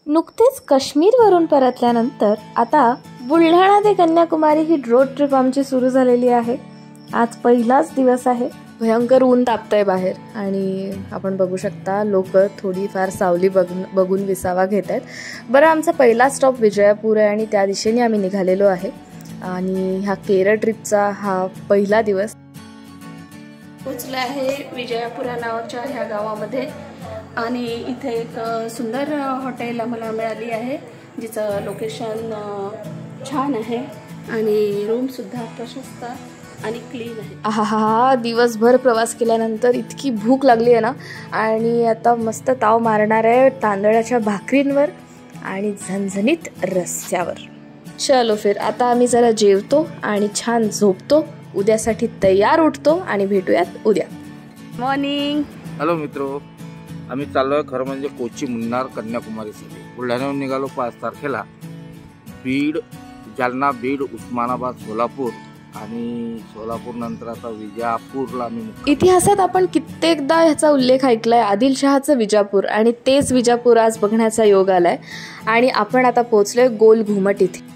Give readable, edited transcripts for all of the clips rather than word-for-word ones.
नुकतेच काश्मीरवरून परतल्यानंतर आता बुलढाणा ते कन्याकुमारी ही रोड ट्रिप आमची सुरू झालेली आहे। आज पहिलाच दिवस आहे। भयंकर ऊन तापतंय बाहेर आणि आपण बघू शकता लोक थोडीफार सावली बघून विसावा घेत आहेत। बरं, आमचा पहिला स्टॉप विजयपूर आहे आणि त्या दिशेने आम्ही निघालेलो आहे आणि ह्या केरळ ट्रिपचा हा पहिला दिवस। पोचले आहे विजयपुरा नावाच्या ह्या गावामध्ये आणि इथे एक सुंदर हॉटेल आम्हाला मिळाली आहे जिचं लोकेशन छान आहे आणि रूम सुद्धा प्रशस्त आणि क्लीन आहे। आहा, दिवसभर प्रवास केल्यानंतर इतकी भूक लागली आहे ना आणि आता मस्त ताव मारणार आहे तांदळाच्या भाकरींवर आणि झणझणीत रस्स्यावर। चलो फिर आता आम्ही जरा जेवतो आणि छान झोपतो, उद्यासाठी तयार उठतो आणि भेटूयात उद्या। मॉर्निंग। हॅलो मित्रो, आम्ही चाललोय खरं म्हणजे कोची मुन्नार कन्याकुमारीसाठी। बुलढाण्याहून निघालो 5 तारखेला। बीड, जालना, बीड, उस्मानाबाद, सोलापूर आणि सोलापूर नंतर आता विजापूरला आम्ही। इतिहासात आपण कित्येकदा ह्याचा उल्लेख ऐकलाय, आदिलशहाचं विजापूर, आणि तेच विजापूर आज बघण्याचा योग आलाय आणि आपण आता पोहोचलोय गोल घुमट इथे।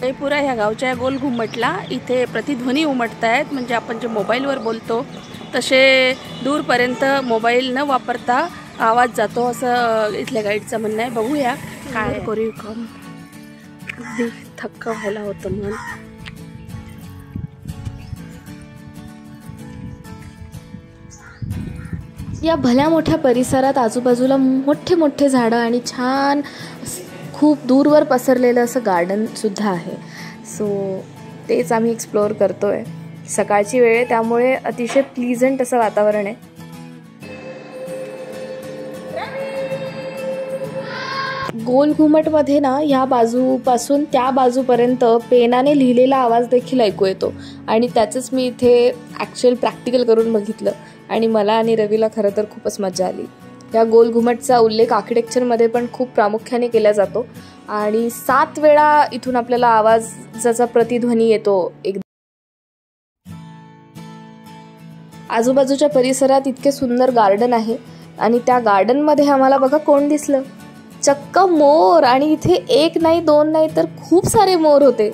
विजयपुरा ह्या गावच्या गोल घुमटला इथे प्रतिध्वनी उमटत आहेत, म्हणजे आपण जे मोबाईलवर बोलतो तसे दूरपर्यंत मोबाईल न वापरता आवाज जातो असं इथल्या गाईडचं म्हणणं आहे। बघूया काय करू, कम अगदी थक्क व्हायला होतं मन। या भल्या मोठ्या परिसरात आजूबाजूला मोठे मोठे झाडं आणि छान खूप दूरवर पसरलेलं असं गार्डन सुद्धा आहे। सो तेच आम्ही एक्सप्लोअर करतोय। सकाळची वेळ आहे त्यामुळे अतिशय प्लीजंट असं वातावरण आहे। गोल घुमटमध्ये ना ह्या बाजूपासून त्या बाजूपर्यंत पेनाने लिहिलेला आवाज देखील ऐकू येतो आणि त्याचंच मी इथे ॲक्च्युअल प्रॅक्टिकल करून बघितलं आणि मला आणि रवीला खरं तर खूपच मजा आली। या गोल घुमटचा उल्लेख आर्किटेक्चरमध्ये पण खूप प्रामुख्याने केला जातो आणि 7 वेळा इथून आपल्याला आवाजाचा प्रतिध्वनी येतो। आजूबाजूच्या परिसरात इतके सुंदर गार्डन आहे आणि त्या गार्डनमध्ये आम्हाला बघा कोण दिसलं, चक्क मोर। आणि इथे 1 नाही 2 नाही तर खूप सारे मोर होते।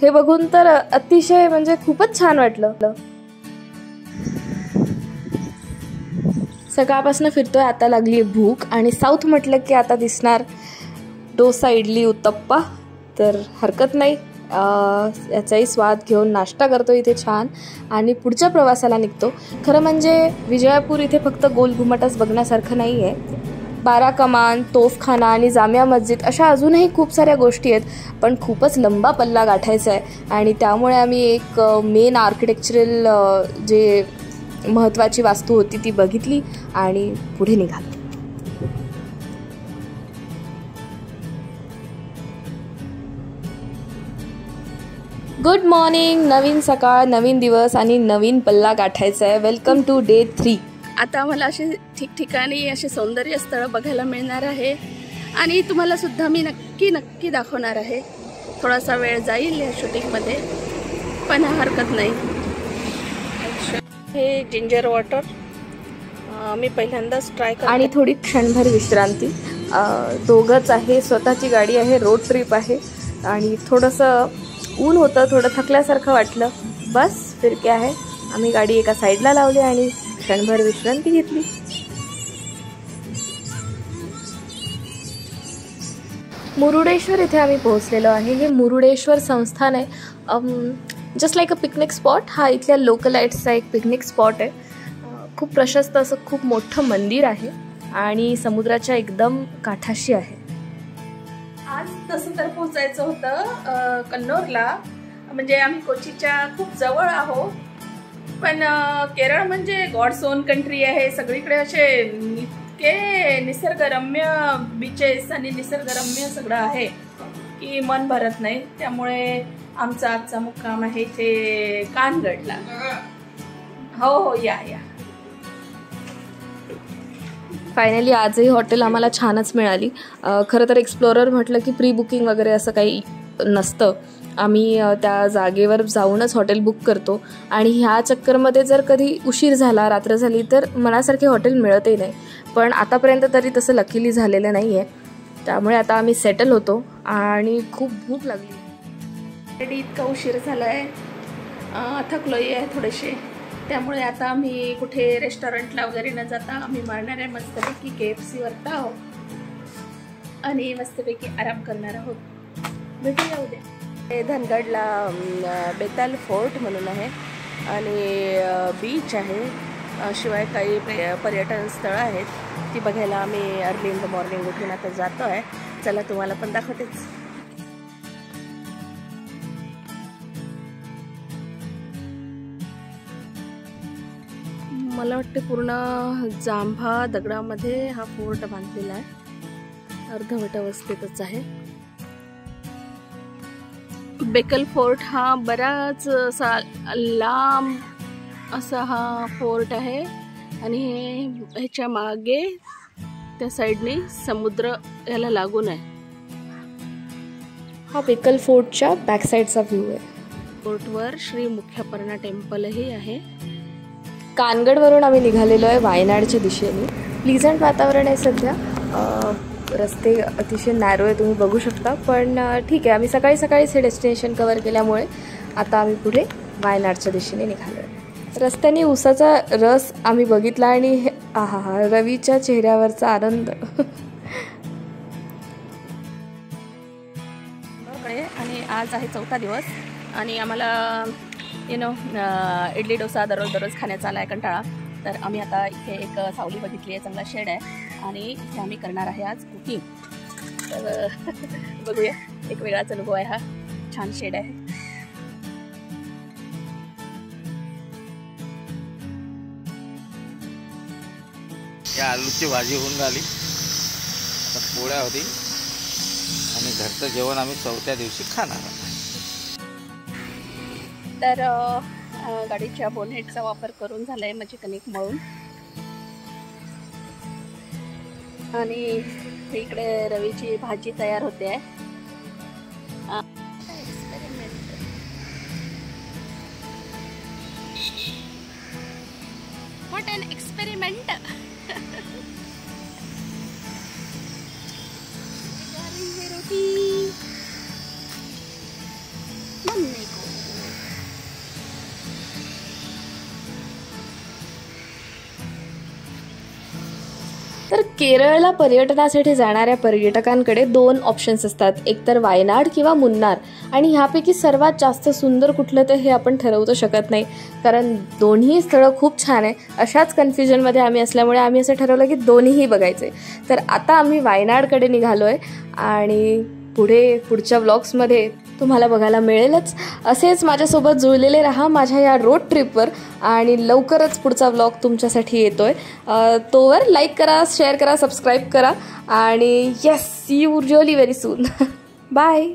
हे बघून तर अतिशय म्हणजे खूपच छान वाटलं। सकाळपासून फिरतोय, आता लागली भूक आणि साऊथ म्हटलं की आता दिसणार डोसा, इडली, उत्तप्पा, तर हरकत नाही याचाही स्वाद घेऊन नाश्ता करतो इथे छान आणि पुढच्या प्रवासाला निघतो। खरं म्हणजे विजयपूर इथे फक्त गोल घुमटच बघण्यासारखं नाही आहे। 12 कमान, तोफखाना आणि जामिया मस्जिद अशा अजूनही खूप साऱ्या गोष्टी आहेत, पण खूपच लंबा पल्ला गाठायचा आहे आणि त्यामुळे आम्ही एक मेन आर्किटेक्चरल जे महत्त्वाची वास्तू होती ती बघितली आणि पुढे निघालो। गुड मॉर्निंग, नवीन सकाळ, नवीन दिवस आणि नवीन पल्ला गाठायचा आहे। Welcome to day 3। आता आम्हाला असे ठिकठिकाणी असे सौंदर्य स्थळं बघायला मिळणार आहे आणि तुम्हाला सुद्धा मी नक्की दाखवणार आहे। थोडासा वेळ जाईल या शूटिंगमध्ये, पण हरकत नाही। हे जिंजर वॉटर मी पहिल्यांदाच ट्राय करते आणि थोडी क्षणभर विश्रांती। दोघंच आहे, स्वतःची गाडी आहे, रोड ट्रिप आहे आणि थोडंसं ऊन होतं, थोडं थकल्यासारखं वाटलं। बस फिर क्या आहे, आम्ही गाडी एका साईडला लावली आणि क्षणभर विश्रांती घेतली। मुरुडेश्वर इथे आम्ही पोहोचलेलो आहे। हे मुरुडेश्वर संस्थान आहे, just like a picnic spot. हा इथल्या लोकलाइट्सचा एक पिकनिक स्पॉट आहे। खूप प्रशस्त असं खूप मोठं मंदिर आहे आणि समुद्राच्या एकदम काठाशी आहे। आज तसं तर पोहोचायचं होतं कन्नौरला, म्हणजे आम्ही कोचीच्या खूप जवळ आहोत, पण केरळ म्हणजे गॉड्स ओन कंट्री आहे। सगळीकडे असे इतके निसर्गरम्य बीचेस आणि निसर्गरम्य सगळं आहे की मन भरत नाही। त्यामुळे आमचा आजचा मुक्काम आहे इथे कानगडला। हो, या। फायनली आजही हॉटेल आम्हाला छानच मिळाली। खरं तर एक्सप्लोरर म्हटलं की प्री बुकिंग वगैरे असं काही नसतं आम्ही त्या जागेवर जाऊनच हॉटेल बुक करतो आणि ह्या चक्करमध्ये जर कधी उशीर झाला, रात्र झाली तर मनासारखे हॉटेल मिळतही नाही. पण आतापर्यंत तरी तसं लकीली झालेलं नाही आहे. त्यामुळे आता आम्ही सेटल होतो आणि खूप भूक लागली. इतका उशीर झाला आहे, थकलोही आहे थोडेसे. त्यामुळे आता आम्ही कुठे रेस्टॉरंटला वगैरे न जाता आम्ही मारणार आहे मस्तपैकी KFCवर ताव आणि मस्तपैकी आराम करणार आहोत. भेटूया उद्या. हे धनगडला बेताल फोर्ट म्हणून आहे आणि बीच आहे, शिवाय काही पर्यटन स्थळं आहेत ती बघायला आम्ही अर्ली इन द मॉर्निंग उठून आता जातो आहे. चला तुम्हाला पण दाखवतेच. मला वाटते पूर्ण जांभा दगडामध्ये हा फोर्ट बांधलेला आहे. अर्धवट अवस्थेतच आहे. बेकल फोर्ट हा बराच असा लांब असा हा फोर्ट आहे आणि ह्याच्या मागे त्या साईडने समुद्र याला लागून आहे. हा बेकल फोर्टच्या बॅक साईडचा व्ह्यू आहे. फोर्टवर श्री मुख्यापर्णा टेम्पलही आहे. कानगडवरून आम्ही निघालेलो आहे वायनाडच्या दिशेने. प्लीझंट वातावरण आहे सध्या. रस्ते अतिशय नॅरो आहे, तुम्ही बघू शकता. पण ठीक आहे, आम्ही सकाळी सकाळीच हे डेस्टिनेशन कवर केल्यामुळे आता आम्ही पुढे वायनाडच्या दिशेने निघालो आहे. रस्त्याने उसाचा रस आम्ही बघितला आणि आहा, रवीच्या चेहऱ्यावरचा आनंद. आणि आज आहे 4था दिवस आणि आम्हाला इडली डोसा दररोज खाण्याचा आला आहे कंटाळा. तर आम्ही आता इथे एक सावली बघितली आहे, चांगला शेड आहे आणि इथे आम्ही करणार आहे आज कुकिंग. तर बघूया, एक वेगळाच अनुभव आहे हा. छान शेड आहे. या आलूची भाजी होऊन झाली, आता पोळ्या होती आणि घरचं जेवण आम्ही 4थ्या दिवशी खाणार. तर गाडीच्या बोनेटचा वापर करून झाला आहे म्हणजे कणिक मळून. आणि इकडे रवीची भाजी तयार होते आहे. What an experiment. तर केरळला पर्यटनासाठी जाणाऱ्या पर्यटकांकडे 2 ऑप्शन्स असतात, एक तर वायनाड किंवा मुन्नार. आणि ह्यापैकी सर्वात जास्त सुंदर कुठलं तर हे आपण ठरवू शकत नाही, कारण दोन्ही स्थळं खूप छान आहे. अशाच कन्फ्युजनमध्ये आम्ही असल्यामुळे आम्ही असं ठरवलं की दोन्हीही बघायचे. तर आता आम्ही वायनाडकडे निघालो आहे आणि पुढच्या व्लॉग्समध्ये तुम्हाला बघायला मिळेलच. असेच माझ्यासोबत जुळलेले राहा माझ्या या रोड ट्रिपवर आणि लवकरच पुढचा व्लॉग तुमच्यासाठी येतोय. तोवर लाईक करा, शेअर करा, सबस्क्राईब करा आणि yes, see you really very soon. Bye.